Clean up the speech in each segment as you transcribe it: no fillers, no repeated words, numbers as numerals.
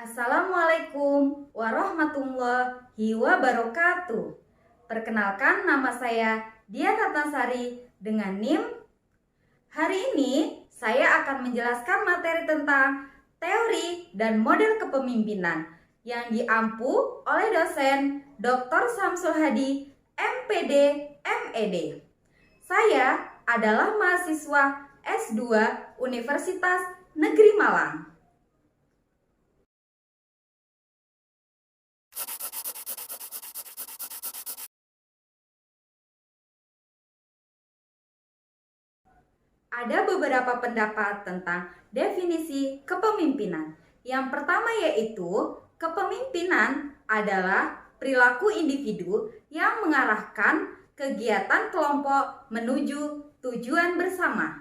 Assalamualaikum warahmatullahi wabarakatuh. Perkenalkan, nama saya Dian Ratnasari dengan NIM. Hari ini saya akan menjelaskan materi tentang teori dan model kepemimpinan yang diampu oleh dosen Dr. Samsul Hadi, MPD, MED. Saya adalah mahasiswa S2 Universitas Negeri Malang. Ada beberapa pendapat tentang definisi kepemimpinan. Yang pertama yaitu, kepemimpinan adalah perilaku individu yang mengarahkan kegiatan kelompok menuju tujuan bersama.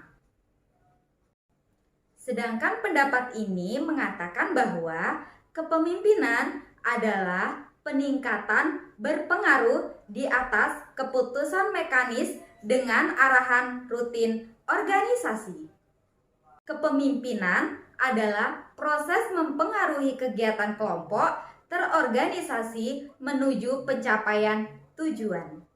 Sedangkan pendapat ini mengatakan bahwa kepemimpinan adalah peningkatan berpengaruh di atas keputusan mekanis dengan arahan rutin organisasi. Kepemimpinan adalah proses mempengaruhi kegiatan kelompok terorganisasi menuju pencapaian tujuan.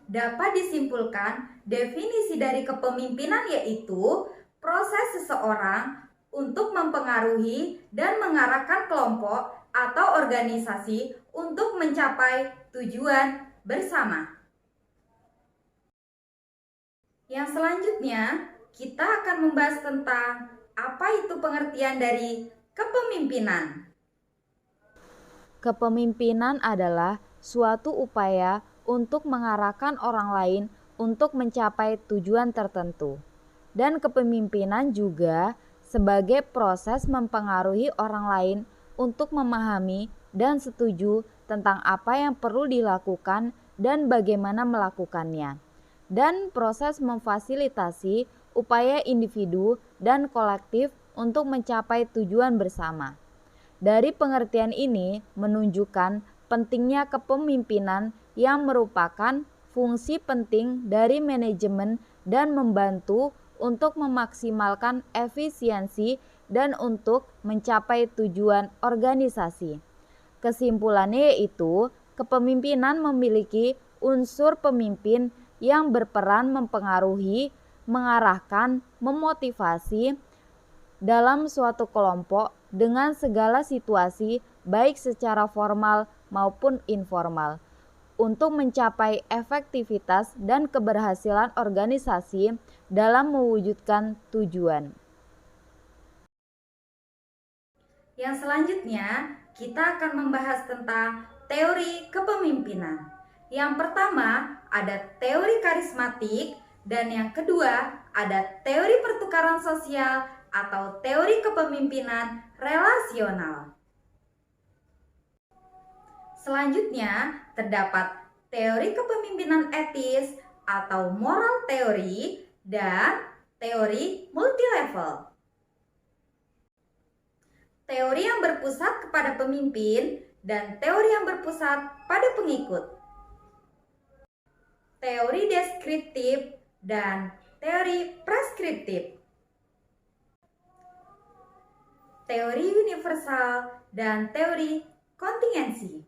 Dapat disimpulkan, definisi dari kepemimpinan yaitu proses seseorang untuk mempengaruhi dan mengarahkan kelompok atau organisasi untuk mencapai tujuan bersama. Yang selanjutnya, kita akan membahas tentang apa itu pengertian dari kepemimpinan. Kepemimpinan adalah suatu upaya untuk mengarahkan orang lain untuk mencapai tujuan tertentu. Dan kepemimpinan juga sebagai proses mempengaruhi orang lain untuk memahami dan setuju tentang apa yang perlu dilakukan dan bagaimana melakukannya. Dan proses memfasilitasi upaya individu dan kolektif untuk mencapai tujuan bersama. Dari pengertian ini menunjukkan pentingnya kepemimpinan yang merupakan fungsi penting dari manajemen dan membantu untuk memaksimalkan efisiensi dan untuk mencapai tujuan organisasi. Kesimpulannya yaitu, kepemimpinan memiliki unsur pemimpin yang berperan mempengaruhi, mengarahkan, memotivasi dalam suatu kelompok dengan segala situasi baik secara formal maupun informal untuk mencapai efektivitas dan keberhasilan organisasi dalam mewujudkan tujuan. Yang selanjutnya, kita akan membahas tentang teori kepemimpinan. Yang pertama, ada teori karismatik, dan yang kedua, ada teori pertukaran sosial atau teori kepemimpinan relasional. Selanjutnya, terdapat teori kepemimpinan etis atau moral teori dan teori multilevel. Teori yang berpusat kepada pemimpin dan teori yang berpusat pada pengikut. Teori deskriptif dan teori preskriptif. Teori universal dan teori kontingensi.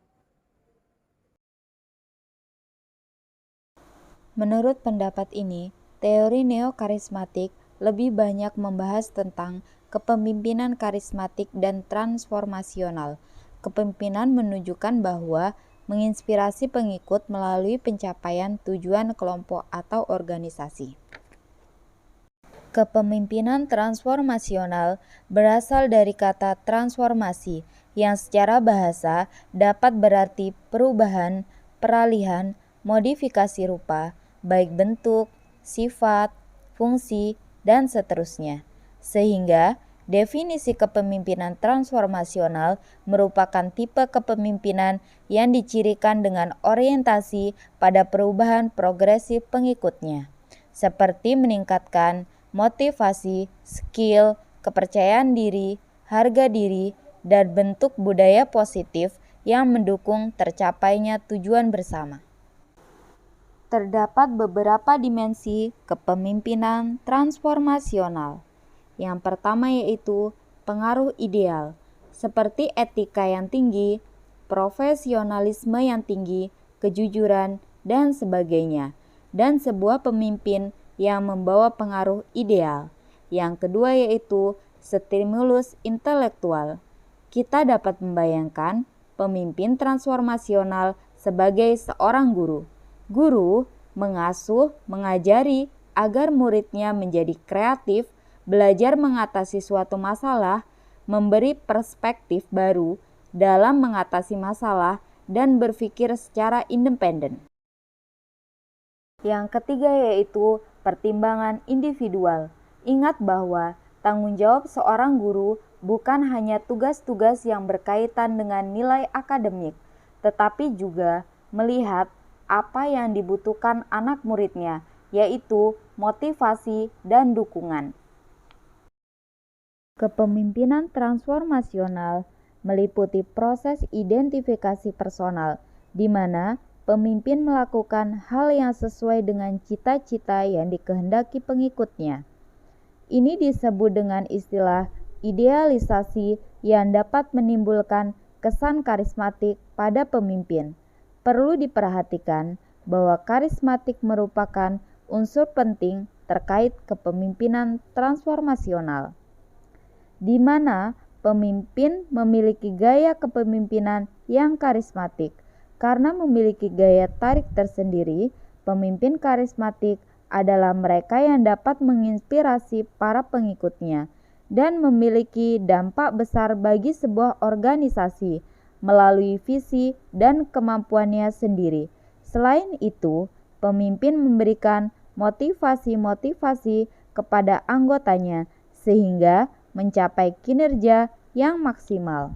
Menurut pendapat ini, teori neokarismatik lebih banyak membahas tentang kepemimpinan karismatik dan transformasional. Kepemimpinan menunjukkan bahwa menginspirasi pengikut melalui pencapaian tujuan kelompok atau organisasi. Kepemimpinan transformasional berasal dari kata transformasi, yang secara bahasa dapat berarti perubahan, peralihan, modifikasi rupa, baik bentuk, sifat, fungsi, dan seterusnya. Sehingga definisi kepemimpinan transformasional merupakan tipe kepemimpinan yang dicirikan dengan orientasi pada perubahan progresif pengikutnya, seperti meningkatkan motivasi, skill, kepercayaan diri, harga diri, dan bentuk budaya positif yang mendukung tercapainya tujuan bersama. Terdapat beberapa dimensi kepemimpinan transformasional. Yang pertama yaitu pengaruh ideal, seperti etika yang tinggi, profesionalisme yang tinggi, kejujuran, dan sebagainya, dan sebuah pemimpin yang membawa pengaruh ideal. Yang kedua yaitu stimulus intelektual. Kita dapat membayangkan pemimpin transformasional sebagai seorang guru. Guru mengasuh, mengajari agar muridnya menjadi kreatif, belajar mengatasi suatu masalah, memberi perspektif baru dalam mengatasi masalah, dan berpikir secara independen. Yang ketiga yaitu pertimbangan individual. Ingat bahwa tanggung jawab seorang guru bukan hanya tugas-tugas yang berkaitan dengan nilai akademik, tetapi juga melihat apa yang dibutuhkan anak muridnya, yaitu motivasi dan dukungan. Kepemimpinan transformasional meliputi proses identifikasi personal, di mana pemimpin melakukan hal yang sesuai dengan cita-cita yang dikehendaki pengikutnya. Ini disebut dengan istilah idealisasi yang dapat menimbulkan kesan karismatik pada pemimpin. Perlu diperhatikan bahwa karismatik merupakan unsur penting terkait kepemimpinan transformasional, di mana pemimpin memiliki gaya kepemimpinan yang karismatik. Karena memiliki gaya tarik tersendiri, pemimpin karismatik adalah mereka yang dapat menginspirasi para pengikutnya dan memiliki dampak besar bagi sebuah organisasi melalui visi dan kemampuannya sendiri. Selain itu, pemimpin memberikan motivasi-motivasi kepada anggotanya sehingga mencapai kinerja yang maksimal.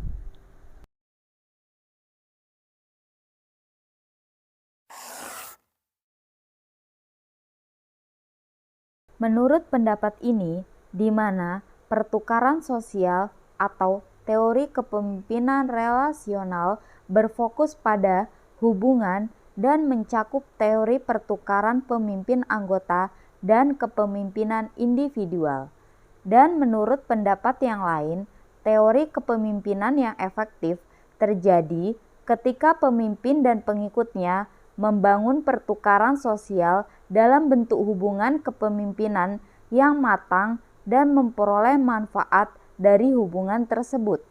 Menurut pendapat ini, di mana pertukaran sosial atau teori kepemimpinan relasional berfokus pada hubungan dan mencakup teori pertukaran pemimpin anggota dan kepemimpinan individual. Dan menurut pendapat yang lain, teori kepemimpinan yang efektif terjadi ketika pemimpin dan pengikutnya membangun pertukaran sosial dalam bentuk hubungan kepemimpinan yang matang dan memperoleh manfaat dari hubungan tersebut.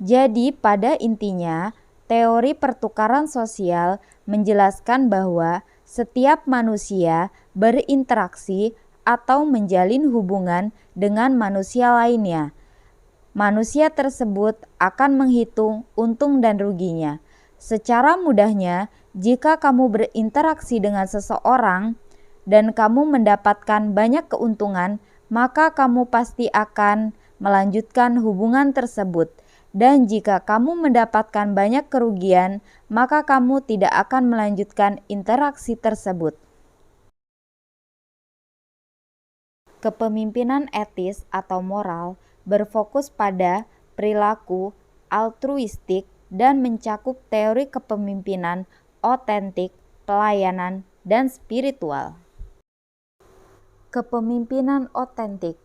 Jadi, pada intinya, teori pertukaran sosial menjelaskan bahwa setiap manusia berinteraksi atau menjalin hubungan dengan manusia lainnya. Manusia tersebut akan menghitung untung dan ruginya. Secara mudahnya, jika kamu berinteraksi dengan seseorang dan kamu mendapatkan banyak keuntungan, maka kamu pasti akan melanjutkan hubungan tersebut. Dan jika kamu mendapatkan banyak kerugian, maka kamu tidak akan melanjutkan interaksi tersebut. Kepemimpinan etis atau moral berfokus pada perilaku altruistik dan mencakup teori kepemimpinan otentik, pelayanan, dan spiritual. Kepemimpinan otentik.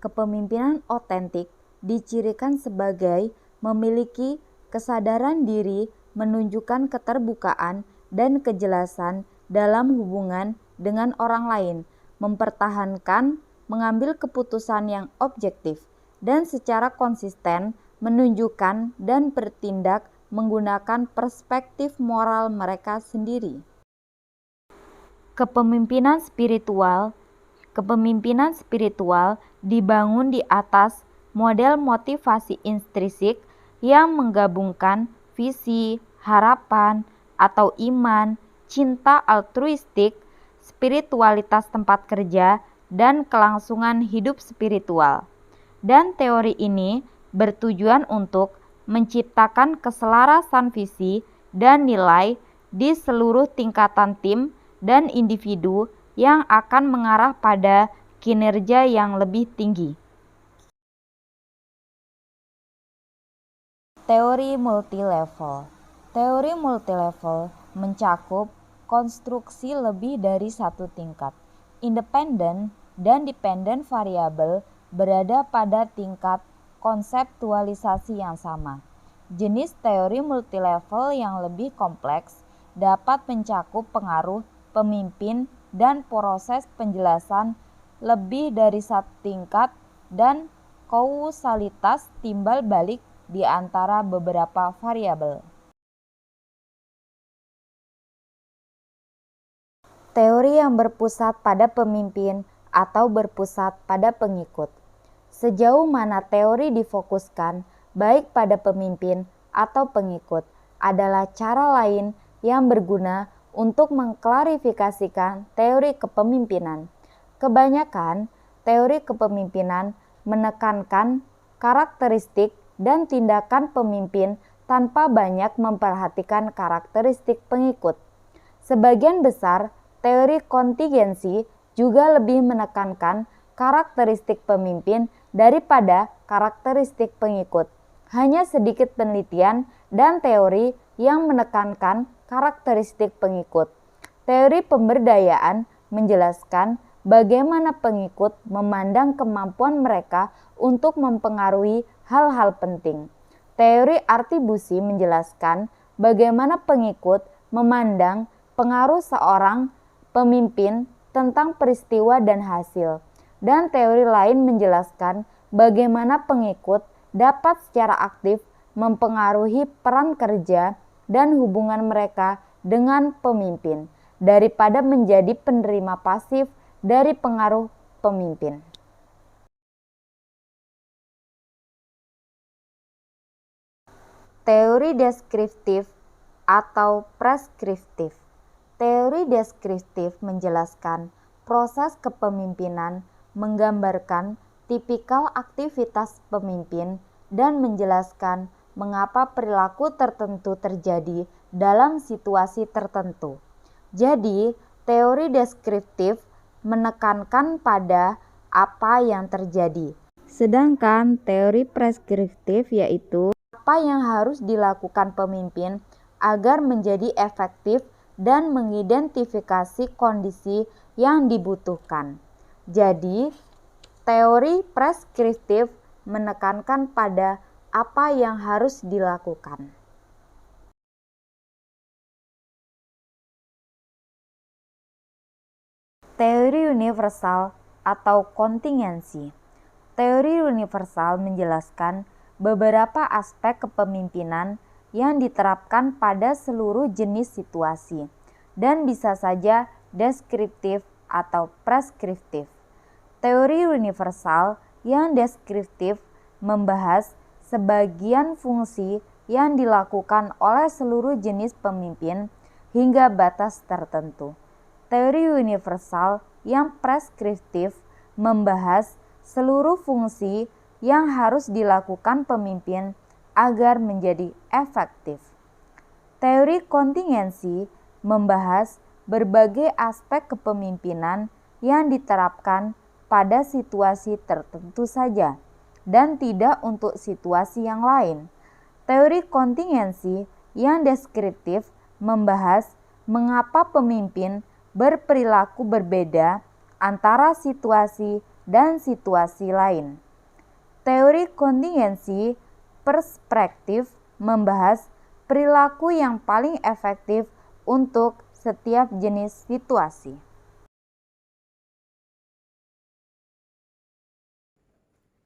Kepemimpinan otentik dicirikan sebagai memiliki kesadaran diri, menunjukkan keterbukaan dan kejelasan dalam hubungan dengan orang lain, mempertahankan, mengambil keputusan yang objektif, dan secara konsisten menunjukkan dan bertindak menggunakan perspektif moral mereka sendiri. Kepemimpinan spiritual. Kepemimpinan spiritual dibangun di atas model motivasi intrinsik yang menggabungkan visi, harapan, atau iman, cinta altruistik, spiritualitas tempat kerja, dan kelangsungan hidup spiritual. Dan teori ini bertujuan untuk menciptakan keselarasan visi dan nilai di seluruh tingkatan tim dan individu yang akan mengarah pada kinerja yang lebih tinggi. Teori multilevel. Teori multilevel mencakup konstruksi lebih dari satu tingkat, independen dan dependent variabel berada pada tingkat konseptualisasi yang sama. Jenis teori multilevel yang lebih kompleks dapat mencakup pengaruh pemimpin dan proses penjelasan lebih dari satu tingkat dan kausalitas timbal balik di antara beberapa variabel. Teori yang berpusat pada pemimpin atau berpusat pada pengikut. Sejauh mana teori difokuskan baik pada pemimpin atau pengikut adalah cara lain yang berguna untuk mengklarifikasikan teori kepemimpinan. Kebanyakan teori kepemimpinan menekankan karakteristik dan tindakan pemimpin tanpa banyak memperhatikan karakteristik pengikut. Sebagian besar teori kontingensi juga lebih menekankan karakteristik pemimpin daripada karakteristik pengikut. Hanya sedikit penelitian dan teori yang menekankan karakteristik pengikut. Teori pemberdayaan menjelaskan bagaimana pengikut memandang kemampuan mereka untuk mempengaruhi hal-hal penting. Teori artibusi menjelaskan bagaimana pengikut memandang pengaruh seorang pemimpin tentang peristiwa dan hasil, dan teori lain menjelaskan bagaimana pengikut dapat secara aktif mempengaruhi peran kerja dan hubungan mereka dengan pemimpin, daripada menjadi penerima pasif dari pengaruh pemimpin. Teori deskriptif atau preskriptif. Teori deskriptif menjelaskan proses kepemimpinan, menggambarkan tipikal aktivitas pemimpin, dan menjelaskan mengapa perilaku tertentu terjadi dalam situasi tertentu. Jadi, teori deskriptif menekankan pada apa yang terjadi. Sedangkan teori preskriptif yaitu apa yang harus dilakukan pemimpin agar menjadi efektif dan mengidentifikasi kondisi yang dibutuhkan. Jadi, teori preskriptif menekankan pada apa yang harus dilakukan. Teori universal atau kontingensi. Teori universal menjelaskan beberapa aspek kepemimpinan yang diterapkan pada seluruh jenis situasi dan bisa saja deskriptif atau preskriptif. Teori universal yang deskriptif membahas sebagian fungsi yang dilakukan oleh seluruh jenis pemimpin hingga batas tertentu. Teori universal yang preskriptif membahas seluruh fungsi yang harus dilakukan pemimpin agar menjadi efektif. Teori kontingensi membahas berbagai aspek kepemimpinan yang diterapkan pada situasi tertentu saja dan tidak untuk situasi yang lain. Teori kontingensi yang deskriptif membahas mengapa pemimpin berperilaku berbeda antara situasi dan situasi lain. Teori kontingensi perspektif membahas perilaku yang paling efektif untuk setiap jenis situasi.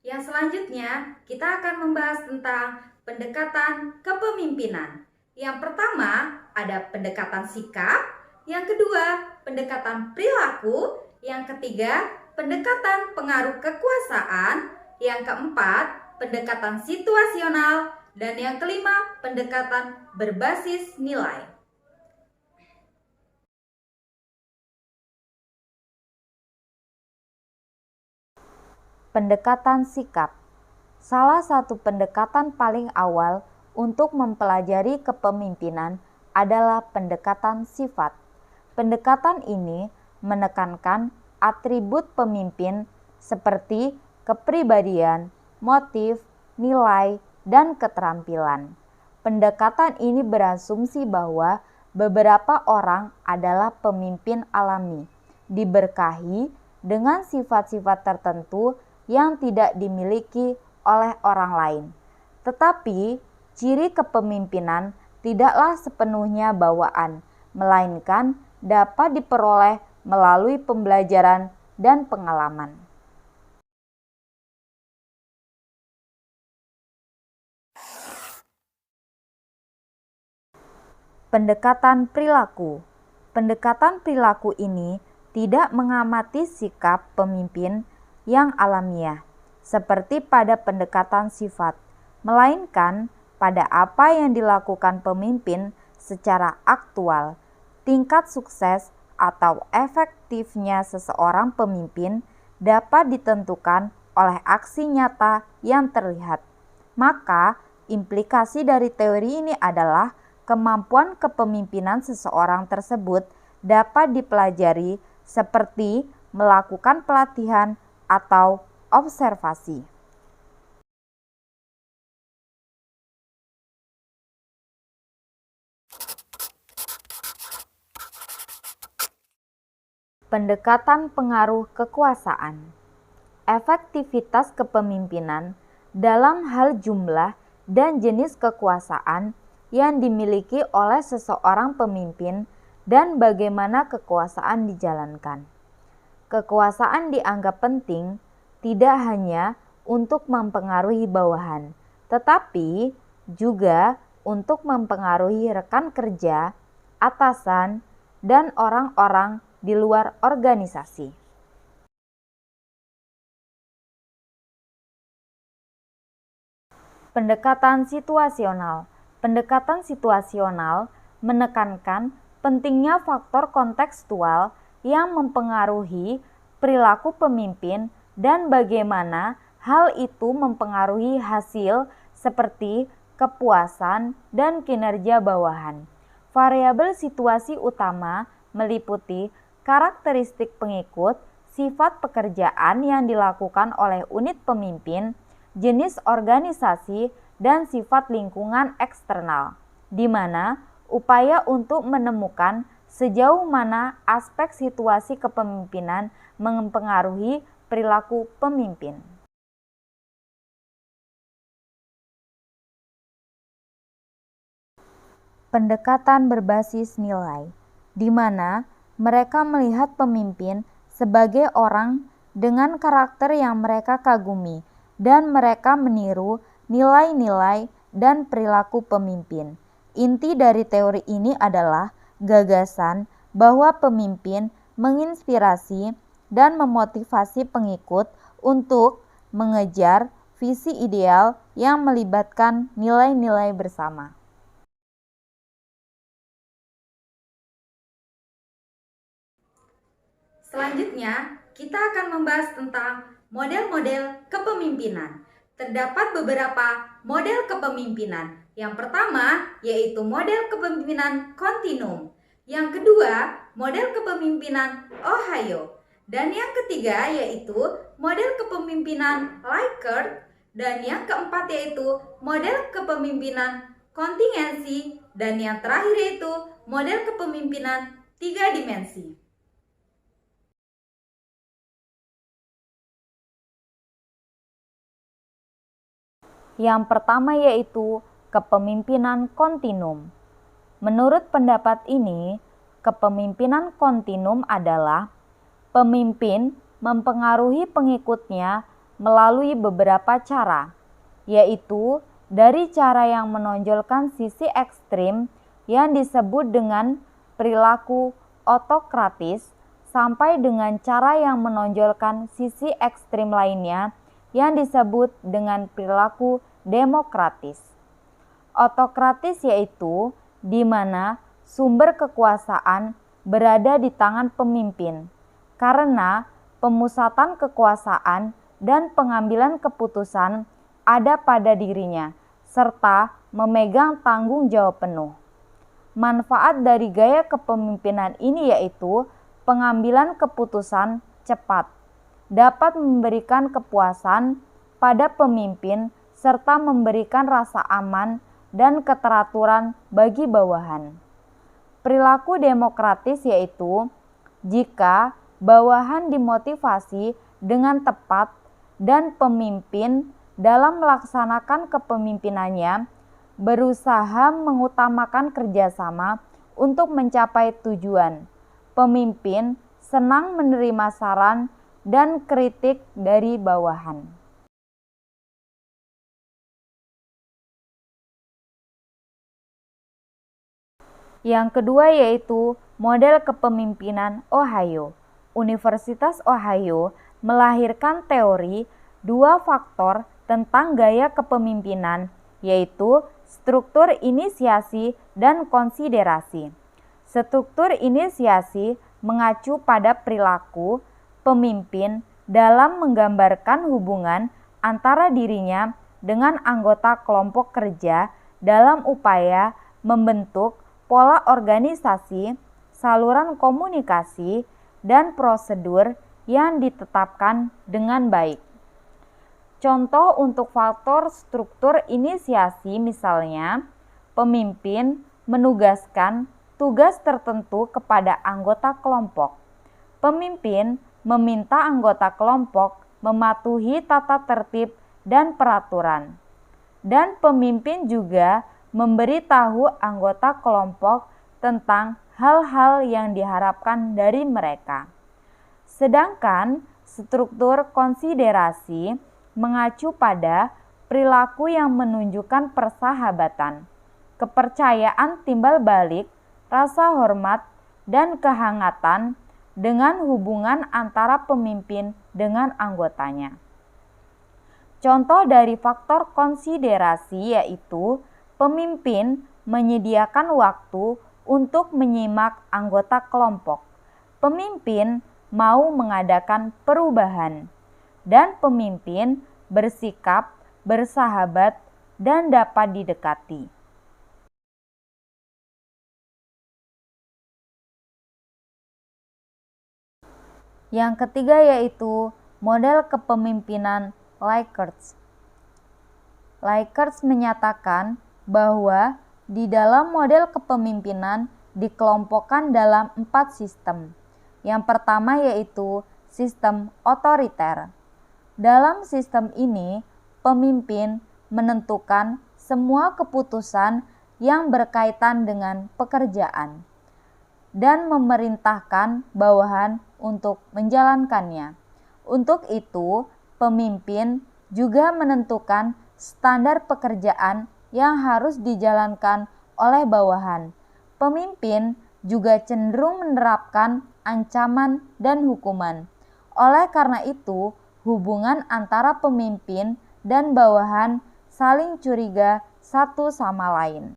Yang selanjutnya, kita akan membahas tentang pendekatan kepemimpinan. Yang pertama, ada pendekatan sikap. Yang kedua, pendekatan perilaku. Yang ketiga, pendekatan pengaruh kekuasaan. Yang keempat, pendekatan situasional, dan yang kelima, pendekatan berbasis nilai. Pendekatan sikap. Salah satu pendekatan paling awal untuk mempelajari kepemimpinan adalah pendekatan sifat. Pendekatan ini menekankan atribut pemimpin seperti kepribadian, motif, nilai, dan keterampilan. Pendekatan ini berasumsi bahwa beberapa orang adalah pemimpin alami, diberkahi dengan sifat-sifat tertentu yang tidak dimiliki oleh orang lain. Tetapi ciri kepemimpinan tidaklah sepenuhnya bawaan, melainkan dapat diperoleh melalui pembelajaran dan pengalaman. Pendekatan perilaku. Pendekatan perilaku ini tidak mengamati sikap pemimpin yang alamiah, seperti pada pendekatan sifat, melainkan pada apa yang dilakukan pemimpin secara aktual. Tingkat sukses atau efektifnya seseorang pemimpin dapat ditentukan oleh aksi nyata yang terlihat. Maka, implikasi dari teori ini adalah kemampuan kepemimpinan seseorang tersebut dapat dipelajari seperti melakukan pelatihan atau observasi. Pendekatan pengaruh kekuasaan. Efektivitas kepemimpinan dalam hal jumlah dan jenis kekuasaan yang dimiliki oleh seseorang pemimpin dan bagaimana kekuasaan dijalankan. Kekuasaan dianggap penting tidak hanya untuk mempengaruhi bawahan, tetapi juga untuk mempengaruhi rekan kerja, atasan, dan orang-orang di luar organisasi. Pendekatan situasional. Pendekatan situasional menekankan pentingnya faktor kontekstual yang mempengaruhi perilaku pemimpin dan bagaimana hal itu mempengaruhi hasil seperti kepuasan dan kinerja bawahan. Variabel situasi utama meliputi karakteristik pengikut, sifat pekerjaan yang dilakukan oleh unit pemimpin, jenis organisasi, dan sifat lingkungan eksternal, di mana upaya untuk menemukan sejauh mana aspek situasi kepemimpinan mempengaruhi perilaku pemimpin. Pendekatan berbasis nilai, di mana mereka melihat pemimpin sebagai orang dengan karakter yang mereka kagumi dan mereka meniru nilai-nilai dan perilaku pemimpin. Inti dari teori ini adalah gagasan bahwa pemimpin menginspirasi dan memotivasi pengikut untuk mengejar visi ideal yang melibatkan nilai-nilai bersama. Selanjutnya, kita akan membahas tentang model-model kepemimpinan. Terdapat beberapa model kepemimpinan. Yang pertama yaitu model kepemimpinan kontinum. Yang kedua, model kepemimpinan Ohio. Dan yang ketiga yaitu model kepemimpinan Likert. Dan yang keempat yaitu model kepemimpinan kontingensi. Dan yang terakhir yaitu model kepemimpinan 3 dimensi. Yang pertama yaitu kepemimpinan kontinum. Menurut pendapat ini, kepemimpinan kontinum adalah pemimpin mempengaruhi pengikutnya melalui beberapa cara, yaitu dari cara yang menonjolkan sisi ekstrim yang disebut dengan perilaku otokratis sampai dengan cara yang menonjolkan sisi ekstrim lainnya yang disebut dengan perilaku demokratis. Otokratis yaitu di mana sumber kekuasaan berada di tangan pemimpin, karena pemusatan kekuasaan dan pengambilan keputusan ada pada dirinya, serta memegang tanggung jawab penuh. Manfaat dari gaya kepemimpinan ini yaitu pengambilan keputusan cepat, dapat memberikan kepuasan pada pemimpin serta memberikan rasa aman dan keteraturan bagi bawahan. Perilaku demokratis yaitu jika bawahan dimotivasi dengan tepat dan pemimpin dalam melaksanakan kepemimpinannya berusaha mengutamakan kerjasama untuk mencapai tujuan. Pemimpin senang menerima saran dan kritik dari bawahan. Yang kedua yaitu model kepemimpinan Ohio. Universitas Ohio melahirkan teori dua faktor tentang gaya kepemimpinan, yaitu struktur inisiasi dan konsiderasi. Struktur inisiasi mengacu pada perilaku pemimpin dalam menggambarkan hubungan antara dirinya dengan anggota kelompok kerja dalam upaya membentuk pola organisasi, saluran komunikasi, dan prosedur yang ditetapkan dengan baik. Contoh untuk faktor struktur inisiasi misalnya, pemimpin menugaskan tugas tertentu kepada anggota kelompok. Pemimpin meminta anggota kelompok mematuhi tata tertib dan peraturan. Dan pemimpin juga memberitahu anggota kelompok tentang hal-hal yang diharapkan dari mereka. Sedangkan struktur konsiderasi mengacu pada perilaku yang menunjukkan persahabatan, kepercayaan timbal balik, rasa hormat, dan kehangatan dengan hubungan antara pemimpin dengan anggotanya. Contoh dari faktor konsiderasi yaitu pemimpin menyediakan waktu untuk menyimak anggota kelompok. Pemimpin mau mengadakan perubahan, dan pemimpin bersikap bersahabat dan dapat didekati. Yang ketiga yaitu model kepemimpinan Likert. Likert menyatakan bahwa di dalam model kepemimpinan dikelompokkan dalam 4 sistem. Yang pertama yaitu sistem otoriter. Dalam sistem ini, pemimpin menentukan semua keputusan yang berkaitan dengan pekerjaan dan memerintahkan bawahan untuk menjalankannya. Untuk itu, pemimpin juga menentukan standar pekerjaan yang harus dijalankan oleh bawahan. Pemimpin juga cenderung menerapkan ancaman dan hukuman. Oleh karena itu, hubungan antara pemimpin dan bawahan saling curiga satu sama lain.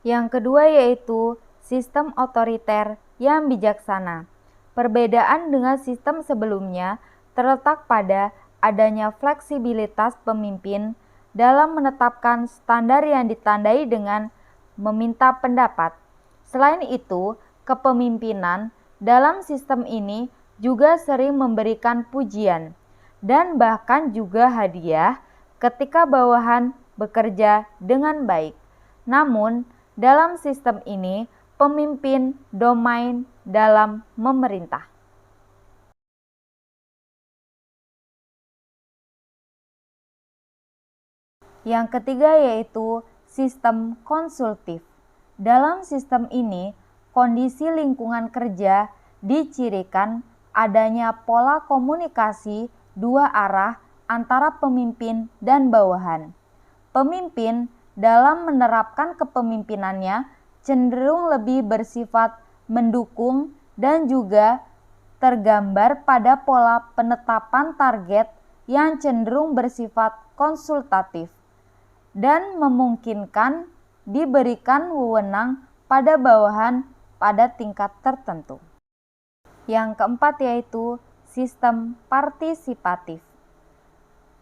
Yang kedua yaitu sistem otoriter yang bijaksana. Perbedaan dengan sistem sebelumnya terletak pada adanya fleksibilitas pemimpin dalam menetapkan standar yang ditandai dengan meminta pendapat. Selain itu, kepemimpinan dalam sistem ini juga sering memberikan pujian dan bahkan juga hadiah ketika bawahan bekerja dengan baik. Namun, dalam sistem ini, pemimpin domain dalam memerintah. Yang ketiga yaitu sistem konsultif. Dalam sistem ini, kondisi lingkungan kerja dicirikan adanya pola komunikasi dua arah antara pemimpin dan bawahan. Pemimpin dalam menerapkan kepemimpinannya cenderung lebih bersifat mendukung dan juga tergambar pada pola penetapan target yang cenderung bersifat konsultatif dan memungkinkan diberikan wewenang pada bawahan pada tingkat tertentu. Yang keempat yaitu sistem partisipatif.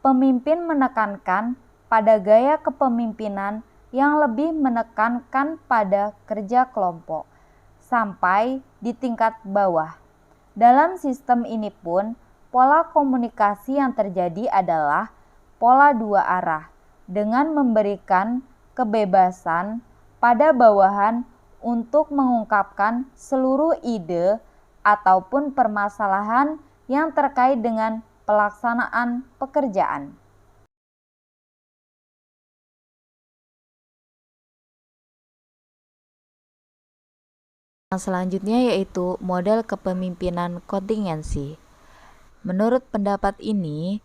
Pemimpin menekankan pada gaya kepemimpinan yang lebih menekankan pada kerja kelompok sampai di tingkat bawah. Dalam sistem ini pun, pola komunikasi yang terjadi adalah pola dua arah dengan memberikan kebebasan pada bawahan untuk mengungkapkan seluruh ide ataupun permasalahan yang terkait dengan pelaksanaan pekerjaan. Yang selanjutnya yaitu model kepemimpinan kontingensi. Menurut pendapat ini,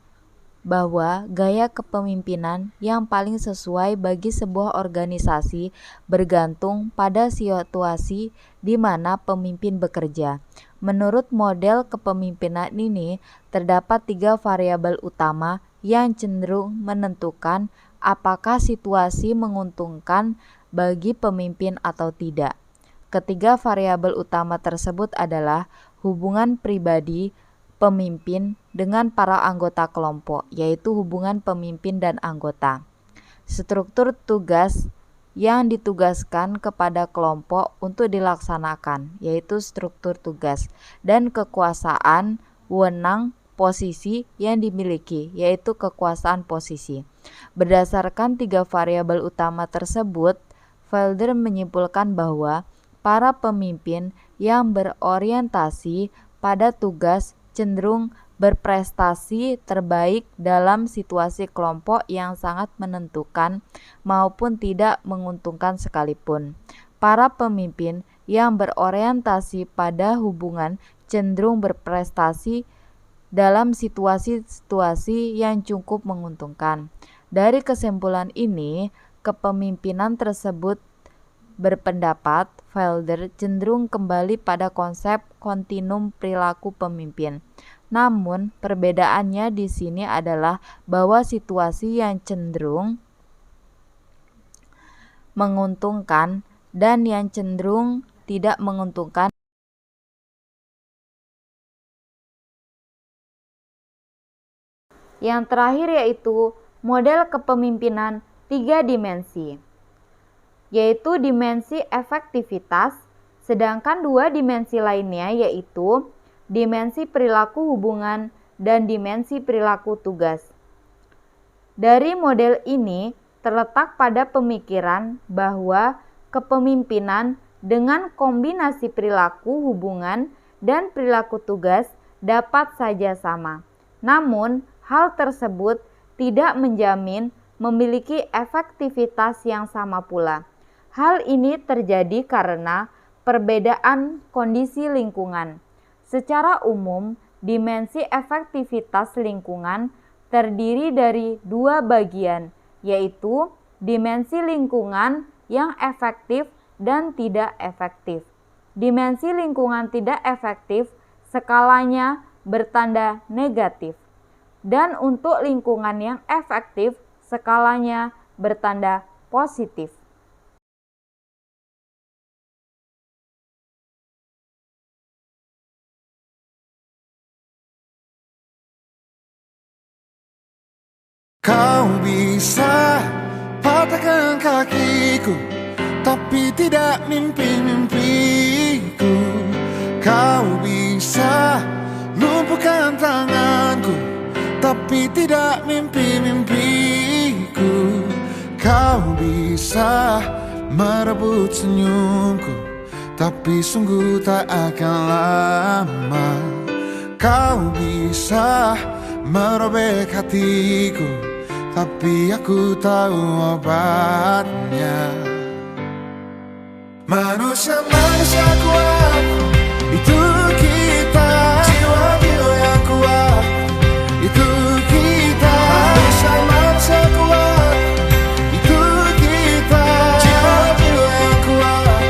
bahwa gaya kepemimpinan yang paling sesuai bagi sebuah organisasi bergantung pada situasi di mana pemimpin bekerja. Menurut model kepemimpinan ini, terdapat 3 variabel utama yang cenderung menentukan apakah situasi menguntungkan bagi pemimpin atau tidak. Ketiga variabel utama tersebut adalah hubungan pribadi pemimpin dengan para anggota kelompok, yaitu hubungan pemimpin dan anggota. Struktur tugas yang ditugaskan kepada kelompok untuk dilaksanakan, yaitu struktur tugas, dan kekuasaan, wewenang, posisi yang dimiliki, yaitu kekuasaan posisi. Berdasarkan 3 variabel utama tersebut, Felder menyimpulkan bahwa para pemimpin yang berorientasi pada tugas cenderung berprestasi terbaik dalam situasi kelompok yang sangat menentukan maupun tidak menguntungkan sekalipun. Para pemimpin yang berorientasi pada hubungan cenderung berprestasi dalam situasi-situasi yang cukup menguntungkan. Dari kesimpulan ini, kepemimpinan tersebut berpendapat Felder cenderung kembali pada konsep kontinum perilaku pemimpin. Namun, perbedaannya di sini adalah bahwa situasi yang cenderung menguntungkan dan yang cenderung tidak menguntungkan. Yang terakhir yaitu model kepemimpinan 3 dimensi, yaitu dimensi efektivitas, sedangkan 2 dimensi lainnya yaitu dimensi perilaku hubungan dan dimensi perilaku tugas. Dari model ini terletak pada pemikiran bahwa kepemimpinan dengan kombinasi perilaku hubungan dan perilaku tugas dapat saja sama. Namun, hal tersebut tidak menjamin memiliki efektivitas yang sama pula. Hal ini terjadi karena perbedaan kondisi lingkungan. Secara umum, dimensi efektivitas lingkungan terdiri dari 2 bagian, yaitu dimensi lingkungan yang efektif dan tidak efektif. Dimensi lingkungan tidak efektif skalanya bertanda negatif, dan untuk lingkungan yang efektif skalanya bertanda positif. Kau bisa patahkan kakiku, tapi tidak mimpi-mimpiku. Kau bisa lumpuhkan tanganku, tapi tidak mimpi-mimpiku. Kau bisa merebut senyumku, tapi sungguh tak akan lama. Kau bisa merobek hatiku, tapi aku tahu obatnya. Manusia-manusia kuat, itu kita. Jiwa-jiwa yang kuat, itu kita. Manusia-manusia kuat, itu kita. Jiwa-jiwa yang kuat,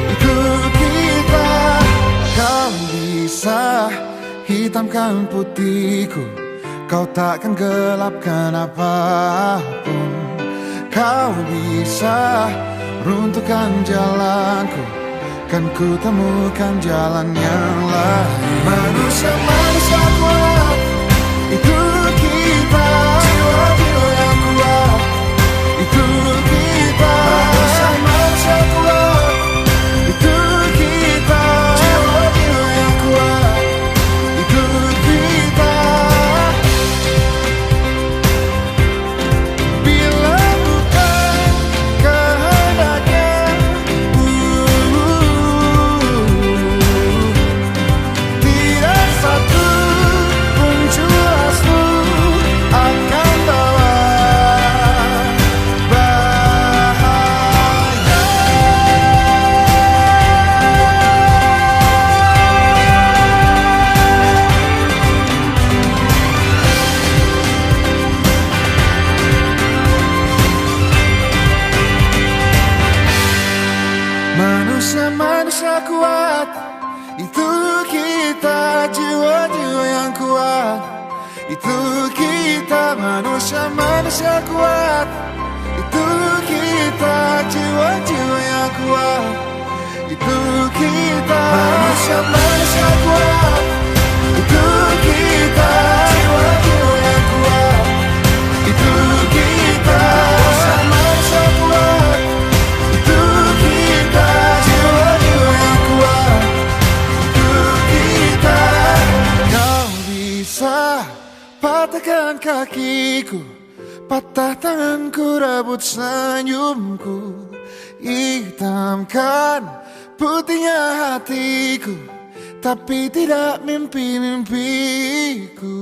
itu kita. Kau bisa hitamkan putihku, kau takkan gelapkan apapun. Kau bisa runtuhkan jalanku, kan ku temukan jalan yang lain. Manusia-manusia kuat, itu kita. Jiwa-jiwa yang kuat, itu kita. Manusia-manusia kuat, itu kita. Jiwa-jiwa yang kuat, itu kita. Bila bukan kehendaknya, Manusia-manusia kuat, itu kita. Jiwa-jiwa yang kuat, itu kita. Manusia-manusia kuat, itu kita. Jiwa-jiwa yang kuat, itu kita. Manusia-manusia kuat, itu kita. Jiwa-jiwa yang kuat, itu kita. Kau bisa patahkan kakiku, patah tanganku, rebut senyumku, hitamkan putihnya hatiku, tapi tidak mimpi-mimpiku.